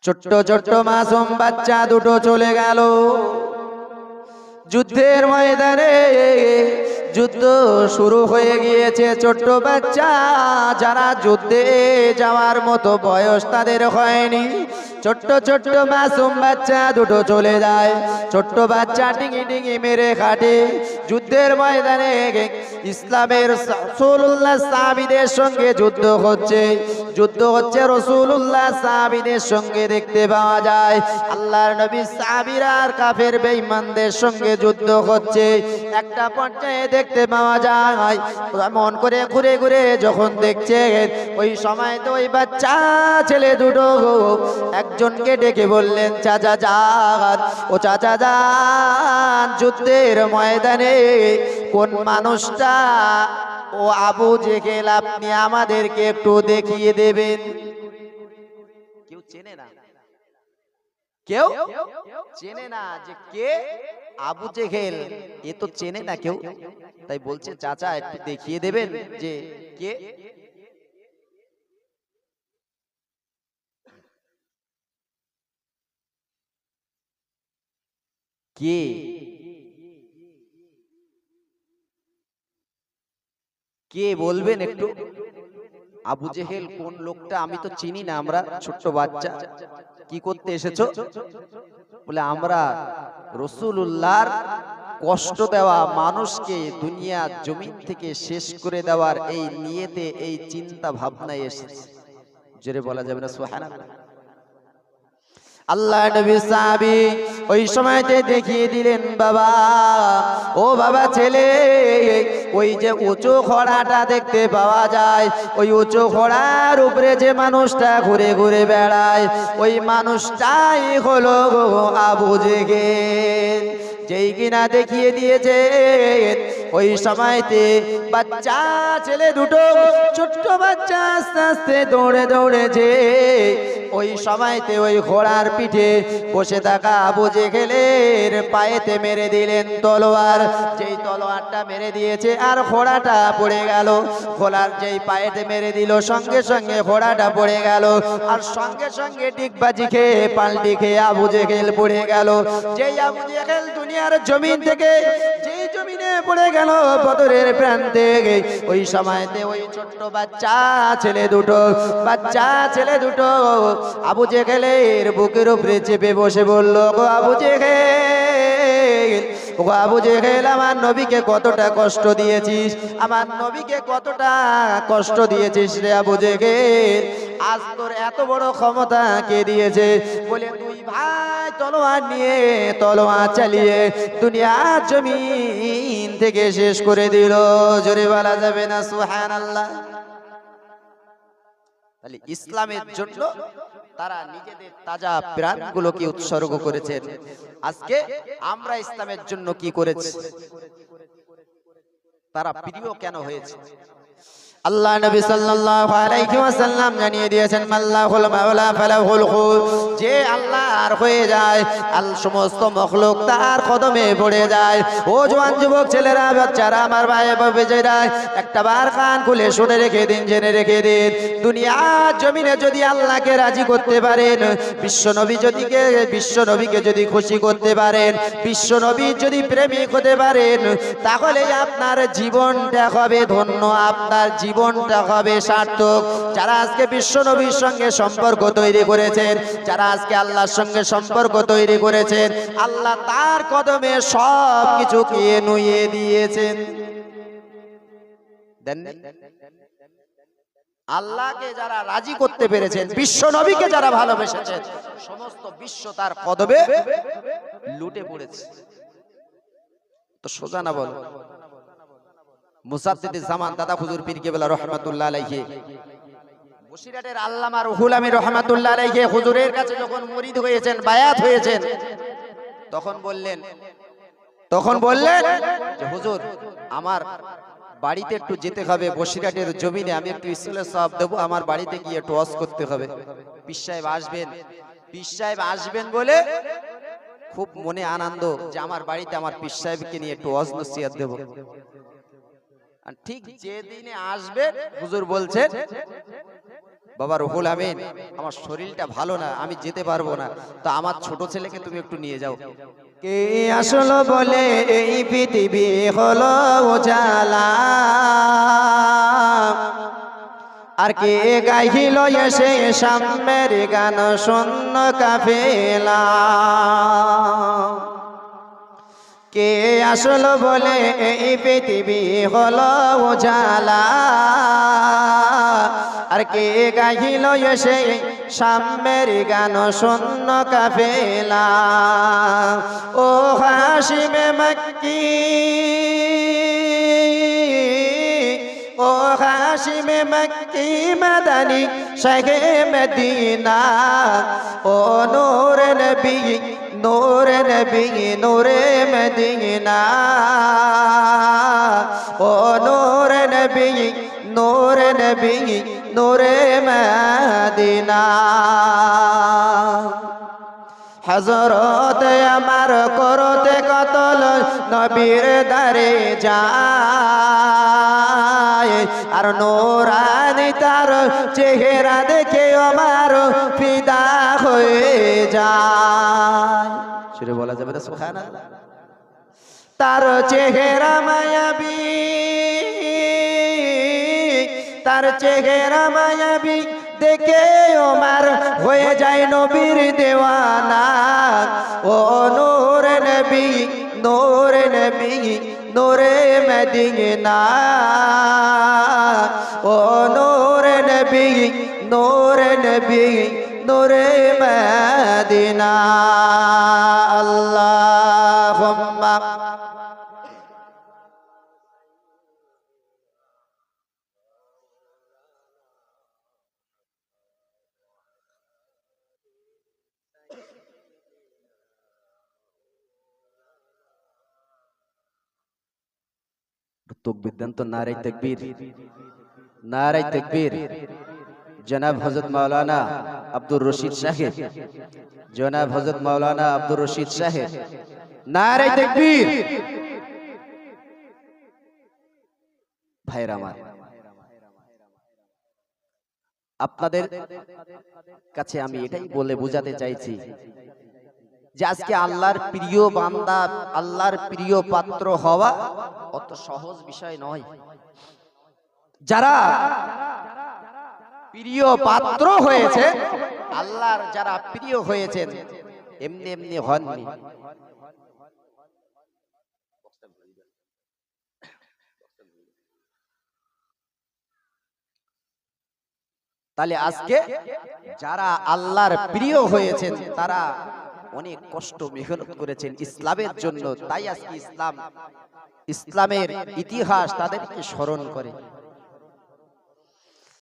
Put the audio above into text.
ছোট্ট ছোট্ট মাসুম বাচ্চা দুটো চলে গেল যুদ্ধের ময়দানে। যুদ্ধ শুরু হয়ে গিয়েছে। ছোট্ট বাচ্চা যারা যুদ্ধে যাওয়ার মতো বয়স তাদের হয়নি, ছোট্ট ছোট্ট মাসুম বাচ্চা দুটো চলে যায়। ছোট্ট বাচ্চা ডিঙি ডিঙি মেরে খাটে। যুদ্ধের ময়দানে ইসলামের রাসূলুল্লাহ সাহাবীদের সঙ্গে যুদ্ধ হচ্ছে, রাসূলুল্লাহ সাহাবীদের সঙ্গে দেখতে পাওয়া যায়। আল্লাহর নবী সাহাবীরা আর কাফের বেঈমানদের সঙ্গে যুদ্ধ হচ্ছে। একটা পর্যায়ে দেখতে পাওয়া যায় মন করে ঘুরে ঘুরে যখন দেখছে, ওই সময় তো ওই বাচ্চা ছেলে দুটো একজনকে ডেকে বললেন, চাচা যান, ও চাচা যান, যুদ্ধের ময়দানে কোন মানুষটা ও আবু জেহেল আপনি আমাদেরকে একটু দেখিয়ে দেবেন। কেউ চেনে না, কেউ চেনে না যে কে আবু জেহেল, এ তো চেনে না কেউ। তাই বলছে চাচা একটু দেখিয়ে দেবেন যে কে। কে কে বলবেন একটু? আবু জেহেল কোন লোকটা? আমি তো চিনি না। আমরা ছোট্ট বাচ্চা। কি করতে এসেছো? বলে আমরা রাসূলুল্লাহর কষ্ট দেওয়া মানুষকে দুনিয়া জমিন থেকে শেষ করে দেওয়ার এই নিয়তে, এই চিন্তা ভাবনায় এসেছি। জোরে বলা যাবে না সুবহানাল্লাহ। আল্লাহ নবী সাহাবী ওই সময়তে দেখিয়ে দিলেন, বাবা ও বাবা ছেলে, ওই যে উঁচু খড়াটা দেখতে পাওয়া যায়, ওই উঁচু খড়ার উপরে যে মানুষটা ঘুরে ঘুরে বেড়ায়, ওই মানুষটাই হলো আবু জেহেল, যেই কিনা দেখিয়ে দিয়েছে। ওই সময়তে বাচ্চা ছেলে দুটো, ছোট্ট বাচ্চা আস্তে আস্তে দৌড়ে দৌড়েছে। ওই সময়তে ওই ঘোড়ার পিঠে বসে থাকা আবু জেহেলের পায়েতে মেরে দিলেন তলোয়ার। যেই তলোয়ারটা মেরে দিয়েছে আর ঘোড়াটা পড়ে গেল। ঘোড়ার যেই পায়েতে মেরে দিল সঙ্গে সঙ্গে ঘোড়াটা পড়ে গেল, আর সঙ্গে সঙ্গে ডিগবাজি খেয়ে পাল্টি খেয়ে আবু জেহেল পড়ে গেল। যেই আবু জেহেল দুনিয়ার জমিন থেকে যেই জমিনে পড়ে গেল বদরের প্রান্তে, ওই সময়তে ওই ছোট্ট বাচ্চা ছেলে দুটো আবু জেহেলের বুকের উপরে চেপে বসে বলল, গো আবু জেহেল, ও আবু জেহেল, আমার নবীকে কতটা কষ্ট দিয়েছিস, আমার নবীকে কতটা কষ্ট দিয়েছিস রে আবু জেহেল, আজ তোর এত বড় ক্ষমতা কে দিয়েছে? বলে দুই ভাই তলোয়ার নিয়ে তলোয়ার চালিয়ে দুনিয়া জমিন থেকে শেষ করে দিল। জোরে বলা যাবে না সুবহানাল্লাহ। তাহলে ইসলামের জন্য তারা নিজেদের তাজা প্রাণগুলোকে উৎসর্গ করেছেন। আজকে আমরা ইসলামের জন্য কি করেছি? তারা প্রিয় কেন হয়েছে? আল্লাহ নবী সাল্লাল্লাহু আলাইহি ওয়াসাল্লাম জানিয়ে দিয়েছেন, আল্লাহুল মাওলা ফালাহুল খুল, যে আল্লাহর হয়ে যায় আল সমস্ত মাখলুক তার কদমে পড়ে যায়। ও জওয়ান যুবক ছেলেরা, বাচ্চারা, আমার ভাই বাবাজেরা, একটা বার কান খুলে শুনে রেখে দিন, জেনে রেখে দিন, দুনিয়ার জমিনে যদি আল্লাহকে রাজি করতে পারেন, বিশ্ব নবীকে যদি খুশি করতে পারেন, বিশ্ব নবী যদি প্রেমিক হতে পারেন, তাহলে আপনার জীবনটা হবে ধন্য, আপনার জীবনটা হবে সার্থক। যারা আজকে বিশ্ব নবীর সঙ্গে সম্পর্ক তৈরি করেছেন, যারা আজকে আল্লাহর সঙ্গে সম্পর্ক তৈরি করেছেন, আল্লাহ তার কদমে সব কিছুকে নুয়ে দিয়েছেন। আল্লাহকে যারা রাজি করতে পেরেছেন, বিশ্ব নবীকে যারা ভালোবেসেছেন, সমস্ত বিশ্ব তার কদমে লুটে পড়েছে। তো সোজা না বলো? মুসাদ্দিদ জামান দাদা হুজুর পীর কেবলা রহমাতুল্লাহ আলাইহি, বসিরহাটের আল্লামা রুহুল আমিন রহমাতুল্লাহ আলাইহি হুজুরের কাছে যখন মুরিদ হয়েছেন, বায়াত হয়েছেন, তখন বললেন যে হুজুর, আমার বাড়িতে একটু যেতে হবে, বসিরহাটের জমিনে আমি একটু ইসলামের সওয়াব দেব, আমার বাড়িতে গিয়ে একটু ওয়াজ করতে হবে। পীর সাহেব আসবেন বলে খুব মনে আনন্দ যে আমার বাড়িতে আমার পীর সাহেবকে নিয়ে একটু ওয়াজ নসিহত দেব। ঠিক যে দিনে আসবেন হুজুর বলছেন বাবা রুহুল আমিন, আমার শরীরটা ভালো না, আমি যেতে পারবো না, তো আমার ছোট ছেলেকে তুমি একটু নিয়ে যাও। কে আসলো বলে এই পৃথিবী হলো উজালা, আর কে গাইল এসে সাম্যের গান শূন্য কাফেলা। কে আসলো বলে এই পৃথিবী হলো উজালা, আর কে গাইল এসে সাম্যের গান শূন্য কাফেলা। ও হাশিমে মক্কি, ও হাশিমে মক্কি মদনী শাহে মদিনা, ও নূর নবী নূর নবী নূরে মদিনা, ও নূর নবী নূর নবী নূরে মদিনা। হযরত আমার করতে কতল নবীর দারে যায়, আর নূরানি তার চেহারা দেখে আমার ফিদা হয়ে যায়। শুরু বলা যাবে না সুবহানাল্লাহ। তার চেহারা মায়াবী, তার চেহারা মায়াবী দেখে আমার হয়ে যায় নবীর দেওয়ানা। ও নূর নবী নূর নবী নূরে মদিনা, ও নূর নবী নূর নবী নূরে মদিনা। আল্লাহুম্মা তকবীর দেন তো, নারে তাকবীর, নারে তাকবীর। জনাব হযরত মাওলানা আব্দুর রশিদ সাহেব, জনাব হযরত মাওলানা আব্দুর রশিদ সাহেব, নারে তাকবীর। ভাইরা আমার, আপনাদের কাছে আমি এটাই বলে বোঝাতে চাইছি যে আজকে আল্লাহর প্রিয় বান্দা, আল্লাহর প্রিয় পাত্র হওয়া অত সহজ বিষয় নয়। যারা প্রিয় পাত্র হয়েছে, আল্লাহর যারা প্রিয় হয়েছেন, এমনি এমনি হননি। তাহলে আজকে যারা আল্লাহর প্রিয় হয়েছেন তারা অনেক কষ্ট মেহনত করেছেন ইসলামের জন্য, তাই আজকে ইসলামের ইতিহাস তাদেরকে স্মরণ করে।